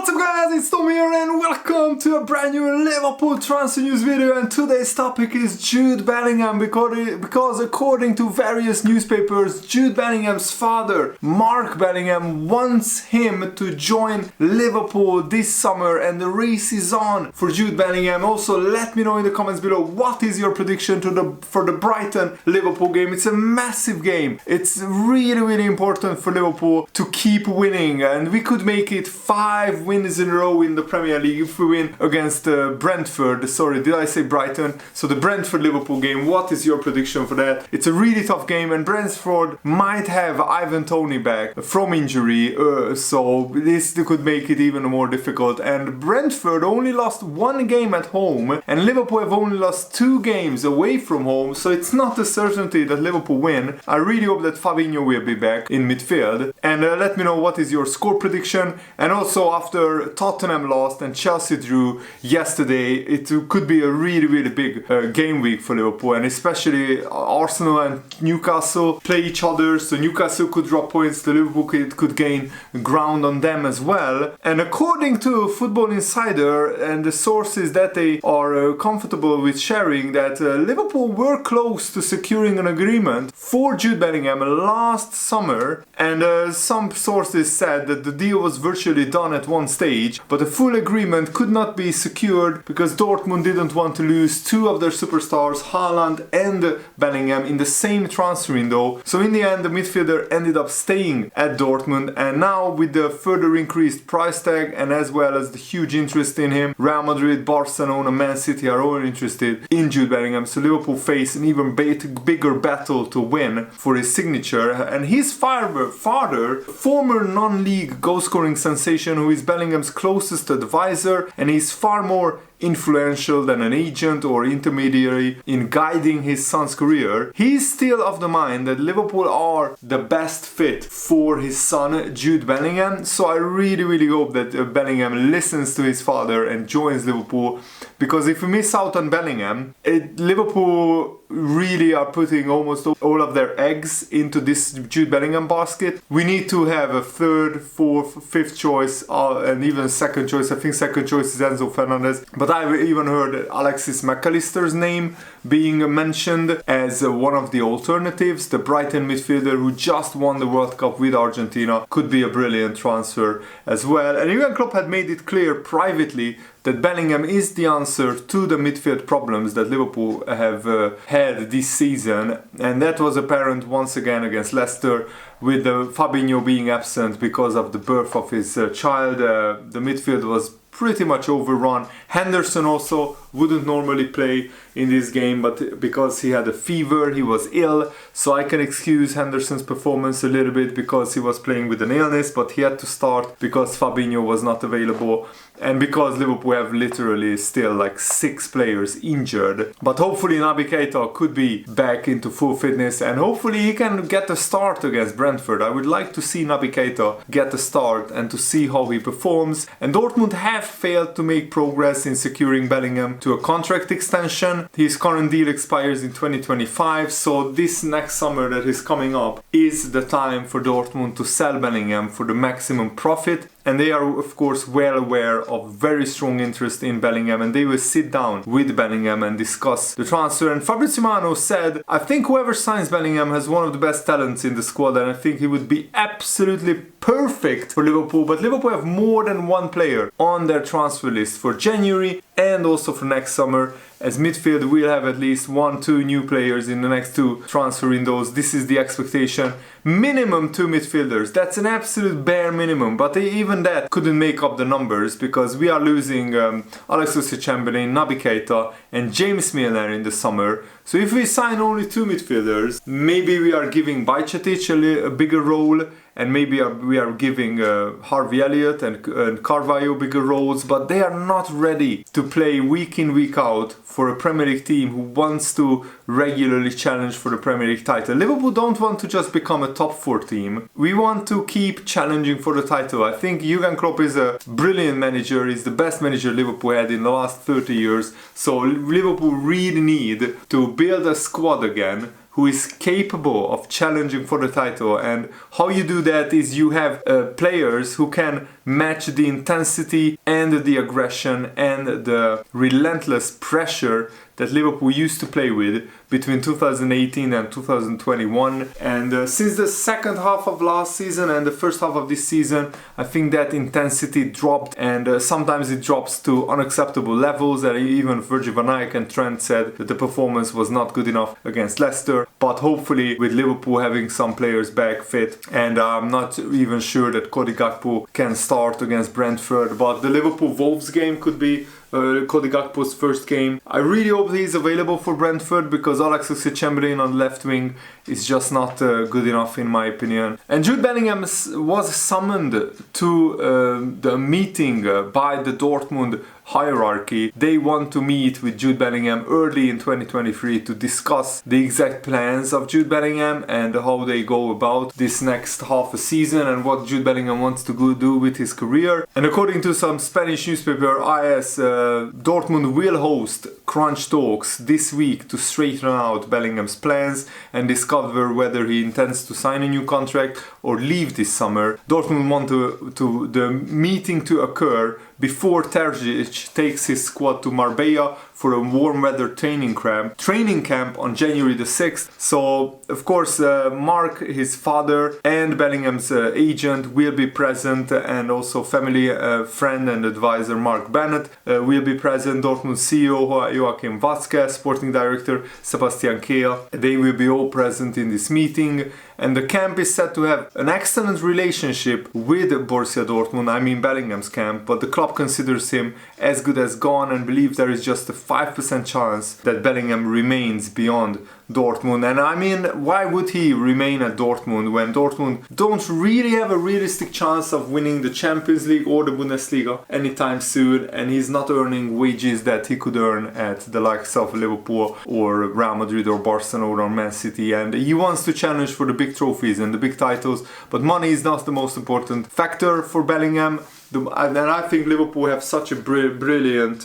What's up guys, it's Tom here and welcome to a brand new Liverpool transfer news video, and today's topic is Jude Bellingham because according to various newspapers, Jude Bellingham's father, Mark Bellingham, wants him to join Liverpool this summer and the race is on for Jude Bellingham. Also, let me know in the comments below what is your prediction for the Brighton-Liverpool game. It's a massive game. It's really important for Liverpool to keep winning, and we could make it 5 wins in a row in the Premier League if we win against Brentford. Sorry, did I say Brighton? So the Brentford-Liverpool game, what is your prediction for that? It's a really tough game, and Brentford might have Ivan Toney back from injury, so this could make it even more difficult. And Brentford only lost 1 game at home, and Liverpool have only lost 2 games away from home, so it's not a certainty that Liverpool win. I really hope that Fabinho will be back in midfield. And let me know what is your score prediction. And also, after Tottenham lost and Chelsea drew yesterday, it could be a really big game week for Liverpool, and especially Arsenal and Newcastle play each other, so Newcastle could drop points, the Liverpool could gain ground on them as well. And according to Football Insider and the sources that they are comfortable with sharing, that Liverpool were close to securing an agreement for Jude Bellingham last summer, and some sources said that the deal was virtually done at one stage, but a full agreement could not be secured because Dortmund didn't want to lose 2 of their superstars, Haaland and Bellingham, in the same transfer window. So in the end, the midfielder ended up staying at Dortmund, and now with the further increased price tag and as well as the huge interest in him, Real Madrid, Barcelona, Man City are all interested in Jude Bellingham, so Liverpool face an even bigger battle to win for his signature. And his father, former non-league goal-scoring sensation, who is Bellingham's closest advisor, and he's far more influential than an agent or intermediary in guiding his son's career. He's still of the mind that Liverpool are the best fit for his son Jude Bellingham, so I really hope that Bellingham listens to his father and joins Liverpool, because if we miss out on Bellingham, Liverpool really are putting almost all of their eggs into this Jude Bellingham basket. We need to have a 3rd, 4th, 5th choice, and even 2nd choice. I think 2nd choice is Enzo Fernandez, but I've even heard Alexis McAllister's name being mentioned as one of the alternatives. The Brighton midfielder who just won the World Cup with Argentina could be a brilliant transfer as well. And Jurgen Klopp had made it clear privately that Bellingham is the answer to the midfield problems that Liverpool have had this season, and that was apparent once again against Leicester, with Fabinho being absent because of the birth of his child. The midfield was pretty much overrun. Henderson also wouldn't normally play in this game, but because he had a fever, he was ill, so I can excuse Henderson's performance a little bit because he was playing with an illness, but he had to start because Fabinho was not available, and because Liverpool have literally still like 6 players injured. But hopefully Naby Keita could be back into full fitness, and hopefully he can get a start against Brentford. I would like to see Naby Keita get a start and to see how he performs. And Dortmund have failed to make progress in securing Bellingham to a contract extension. His current deal expires in 2025, so this next summer that is coming up is the time for Dortmund to sell Bellingham for the maximum profit. And they are of course well aware of very strong interest in Bellingham, and they will sit down with Bellingham and discuss the transfer. And Fabrizio Romano said, I think whoever signs Bellingham has one of the best talents in the squad, and I think he would be absolutely perfect for Liverpool. But Liverpool have more than 1 player on their transfer list for January and also for next summer. As midfield, we'll have at least 1-2 new players in the next 2 transfer windows. This is the expectation. Minimum 2 midfielders. That's an absolute bare minimum, but even that couldn't make up the numbers because we are losing Alex Oxlade-Chamberlain, Naby Keita and James Milner in the summer. So if we sign only 2 midfielders, maybe we are giving Bajcetic a bigger role, and maybe we are giving Harvey Elliott and Carvalho bigger roles, but they are not ready to play week in, week out for a Premier League team who wants to regularly challenge for the Premier League title. Liverpool don't want to just become a top 4 team. We want to keep challenging for the title. I think Jurgen Klopp is a brilliant manager. He's the best manager Liverpool had in the last 30 years. So Liverpool really need to build a squad again who is capable of challenging for the title. And how you do that is you have players who can match the intensity and the aggression and the relentless pressure that Liverpool used to play with between 2018 and 2021. And since the second half of last season and the first half of this season, I think that intensity dropped, and sometimes it drops to unacceptable levels. And even Virgil van Dijk and Trent said that the performance was not good enough against Leicester. But hopefully with Liverpool having some players back fit, and I'm not even sure that Cody Gakpo can start against Brentford, but the Liverpool Wolves game could be Cody Gakpo's first game. I really hope he's available for Brentford, because Alex Oxlade-Chamberlain on the left wing is just not good enough in my opinion. And Jude Bellingham was summoned to the meeting by the Dortmund hierarchy. They want to meet with Jude Bellingham early in 2023 to discuss the exact plans of Jude Bellingham and how they go about this next half a season and what Jude Bellingham wants to go do with his career. And according to some Spanish newspaper, Dortmund will host crunch talks this week to straighten out Bellingham's plans and discover whether he intends to sign a new contract or leave this summer. Dortmund want the meeting to occur before Terzic takes his squad to Marbella for a warm weather training camp on January the 6th. So of course Mark, his father, and Bellingham's agent will be present, and also family friend and advisor Mark Bennett will be present. Dortmund CEO Joachim Watzke, sporting director Sebastian Kehl, they will be all present in this meeting. And the camp is said to have an excellent relationship with Borussia Dortmund, I mean Bellingham's camp, but the club considers him as good as gone and believes there is just a 5% chance that Bellingham remains beyond Dortmund. And I mean, why would he remain at Dortmund when Dortmund don't really have a realistic chance of winning the Champions League or the Bundesliga anytime soon, and he's not earning wages that he could earn at the likes of Liverpool or Real Madrid or Barcelona or Man City, and he wants to challenge for the big trophies and the big titles, but money is not the most important factor for Bellingham. And I think Liverpool have such a brilliant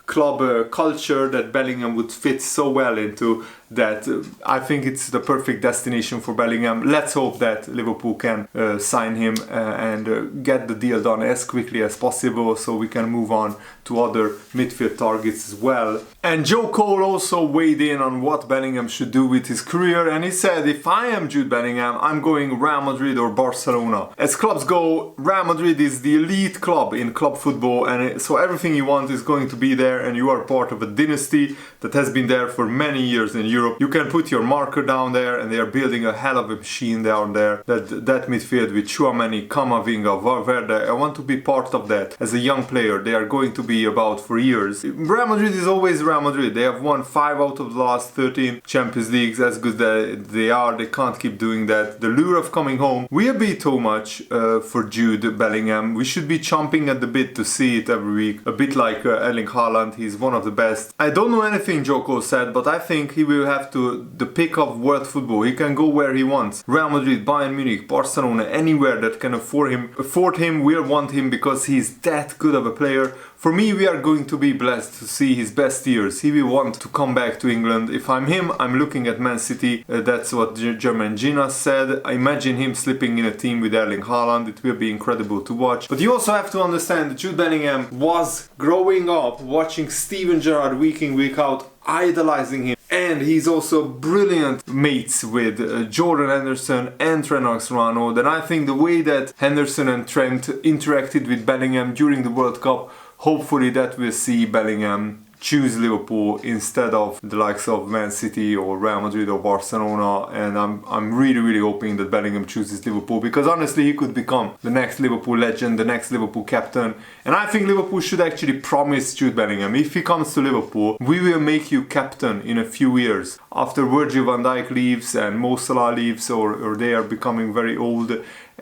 club culture that Bellingham would fit so well into, that I think it's the perfect destination for Bellingham. Let's hope that Liverpool can sign him and get the deal done as quickly as possible so we can move on to other midfield targets as well. And Joe Cole also weighed in on what Bellingham should do with his career, and he said, if I am Jude Bellingham, I'm going Real Madrid or Barcelona. As clubs go, Real Madrid is the elite club in club football, and so everything you want is going to be there, and you are part of a dynasty that has been there for many years in Europe. You can put your marker down there, and they are building a hell of a machine down there. That midfield with Tchouaméni, Camavinga, Valverde, I want to be part of that. As a young player, they are going to be about for years. Real Madrid is always Real Madrid. They have won 5 out of the last 13 Champions Leagues. As good as they are, they can't keep doing that. The lure of coming home will be too much for Jude Bellingham. We should be chomping at the bit to see it every week. A bit like Erling Haaland, he's one of the best. I don't know anything Joko said, but I think he will have the pick of world football. He can go where he wants. Real Madrid, Bayern Munich, Barcelona, anywhere that can afford him will want him because he's that good of a player. For me, we are going to be blessed to see his best years. He will want to come back to England. If I'm him, I'm looking at Man City. That's what German Gina said. I imagine him slipping in a team with Erling Haaland. It will be incredible to watch. But you also have to understand that Jude Bellingham was growing up watching Steven Gerrard week in, week out, idolizing him. And he's also brilliant mates with Jordan Henderson and Trent Alexander-Arnold. And I think the way that Henderson and Trent interacted with Bellingham during the World Cup, hopefully that will see Bellingham choose Liverpool instead of the likes of Man City or Real Madrid or Barcelona. And I'm really hoping that Bellingham chooses Liverpool, because honestly he could become the next Liverpool legend, the next Liverpool captain. And I think Liverpool should actually promise Jude Bellingham, if he comes to Liverpool, we will make you captain in a few years. After Virgil van Dijk leaves and Mo Salah leaves, or they are becoming very old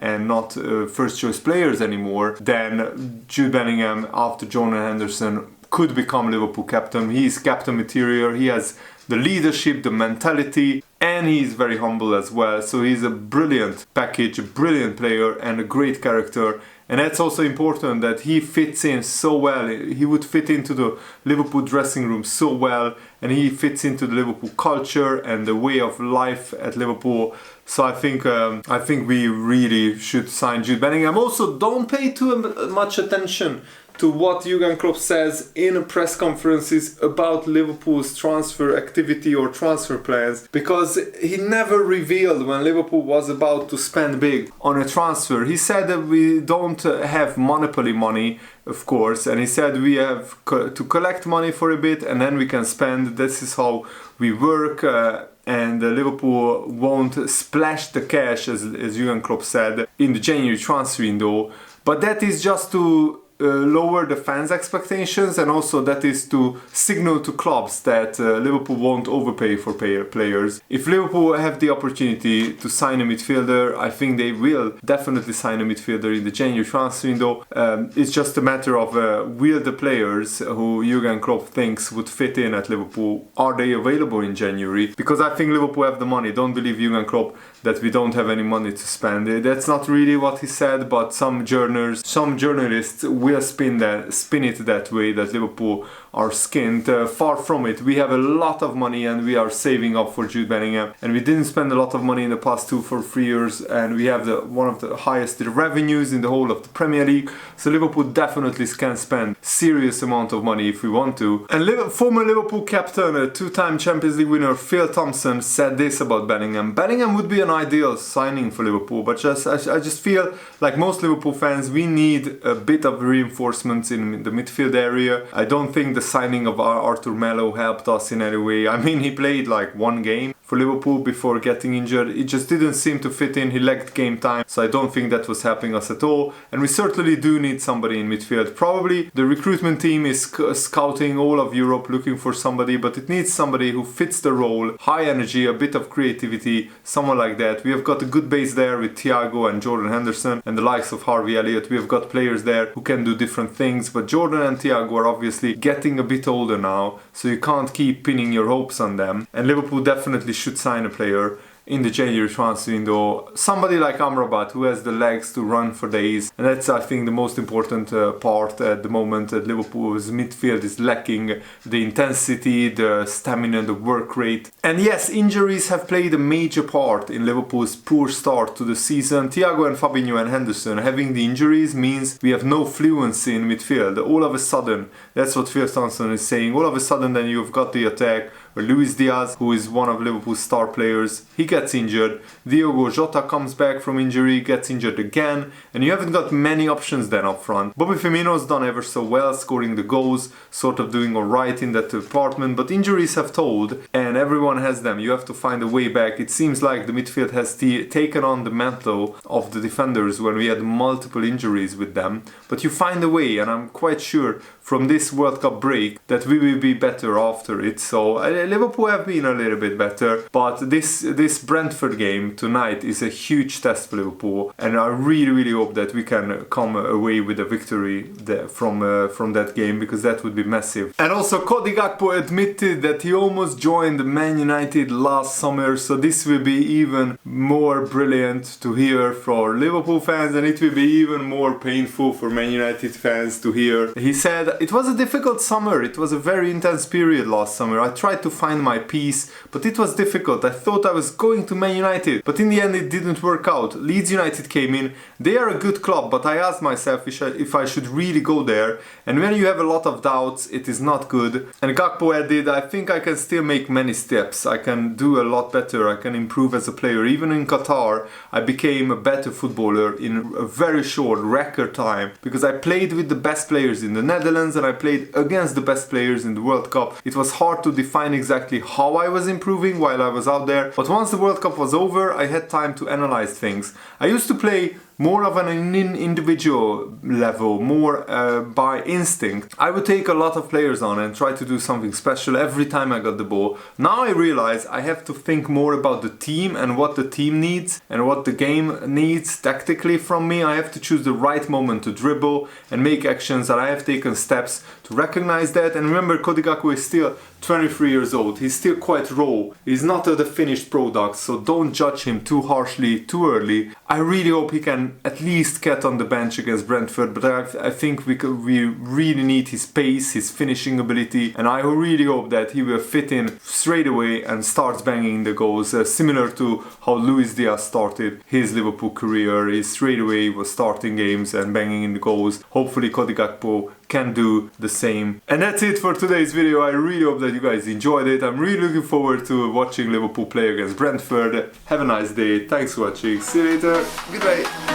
and not first choice players anymore, then Jude Bellingham, after Jordan Henderson, could become Liverpool captain. He's captain material, he has the leadership, the mentality, and he's very humble as well. So he's a brilliant package, a brilliant player and a great character. And that's also important that he fits in so well. He would fit into the Liverpool dressing room so well, and he fits into the Liverpool culture and the way of life at Liverpool. So I think we really should sign Jude Bellingham. Also, don't pay too much attention to what Jurgen Klopp says in press conferences about Liverpool's transfer activity or transfer plans, because he never revealed when Liverpool was about to spend big on a transfer. He said that we don't have monopoly money, of course, and he said we have to collect money for a bit and then we can spend. This is how we work. And Liverpool won't splash the cash, as Jurgen Klopp said, in the January transfer window. But that is just to lower the fans' expectations, and also that is to signal to clubs that Liverpool won't overpay for players. If Liverpool have the opportunity to sign a midfielder, I think they will definitely sign a midfielder in the January transfer window. It's just a matter of will the players who Jurgen Klopp thinks would fit in at Liverpool, are they available in January? Because I think Liverpool have the money. Don't believe Jurgen Klopp that we don't have any money to spend. That's not really what he said, but some journalists will spin it that way, that Liverpool are skinned. Far from it. We have a lot of money and we are saving up for Jude Bellingham, and we didn't spend a lot of money in the past 2 or 3 years, and we have one of the highest revenues in the whole of the Premier League. So Liverpool definitely can spend serious amount of money if we want to. And former Liverpool captain, a 2-time Champions League winner, Phil Thompson, said this about Bellingham. Bellingham would be an ideal signing for Liverpool, but I just feel like most Liverpool fans, we need a bit of reinforcements in the midfield area. I don't think the signing of Arthur Melo helped us in any way. I mean, he played like 1 game for Liverpool before getting injured. It just didn't seem to fit in. He lacked game time, so I don't think that was helping us at all. And we certainly do need somebody in midfield. Probably the recruitment team is scouting all of Europe looking for somebody, but it needs somebody who fits the role, high energy, a bit of creativity, someone like that. We have got a good base there with Thiago and Jordan Henderson and the likes of Harvey Elliott. We have got players there who can do different things, but Jordan and Thiago are obviously getting a bit older now, so you can't keep pinning your hopes on them. And Liverpool definitely should sign a player in the January transfer window, somebody like Amrabat who has the legs to run for days, and that's, I think, the most important part at the moment. That Liverpool's midfield is lacking the intensity, the stamina, the work rate. And yes, injuries have played a major part in Liverpool's poor start to the season. Thiago and Fabinho and Henderson having the injuries means we have no fluency in midfield. All of a sudden, that's what Phil Thompson is saying, all of a sudden then you've got the attack where Luis Diaz, who is one of Liverpool's star players, he gets injured. Diogo Jota comes back from injury, gets injured again, and you haven't got many options then up front. Bobby Firmino's done ever so well, scoring the goals, sort of doing alright in that department, but injuries have told, and everyone has them. You have to find a way back. It seems like the midfield has taken on the mantle of the defenders when we had multiple injuries with them, but you find a way, and I'm quite sure from this World Cup break that we will be better after it. So Liverpool have been a little bit better, but this Brentford game tonight is a huge test for Liverpool, and I really hope that we can come away with a victory from that game, because that would be massive. And also Cody Gakpo admitted that he almost joined Man United last summer, so this will be even more brilliant to hear for Liverpool fans, and it will be even more painful for Man United fans to hear. He said, "It was a difficult summer, it was a very intense period last summer. I tried to find my peace, but it was difficult. I thought I was going to Man United, but in the end it didn't work out. Leeds United came in, they are a good club, but I asked myself if I should really go there, and when you have a lot of doubts, it is not good." And Gakpo added, "I think I can still make many steps. I can do a lot better, I can improve as a player. Even in Qatar, I became a better footballer in a very short record time, because I played with the best players in the Netherlands, and I played against the best players in the World Cup. It was hard to define exactly how I was improving while I was out there, but once the World Cup was over, I had time to analyze things. I used to play more of an individual level, more by instinct. I would take a lot of players on and try to do something special every time I got the ball. Now I realize I have to think more about the team and what the team needs and what the game needs tactically from me. I have to choose the right moment to dribble and make actions, and I have taken steps to recognize that. And remember, Cody Gakpo is still 23 years old. He's still quite raw. He's not the finished product, so don't judge him too harshly, too early. I really hope he can can at least get on the bench against Brentford, but I think we really need his pace, his finishing ability, and I really hope that he will fit in straight away and starts banging the goals, similar to how Luis Diaz started his Liverpool career. He straight away was starting games and banging in the goals. Hopefully Cody Gakpo can do the same. And that's it for today's video. I really hope that you guys enjoyed it. I'm really looking forward to watching Liverpool play against Brentford. Have a nice day. Thanks for watching. See you later. Goodbye.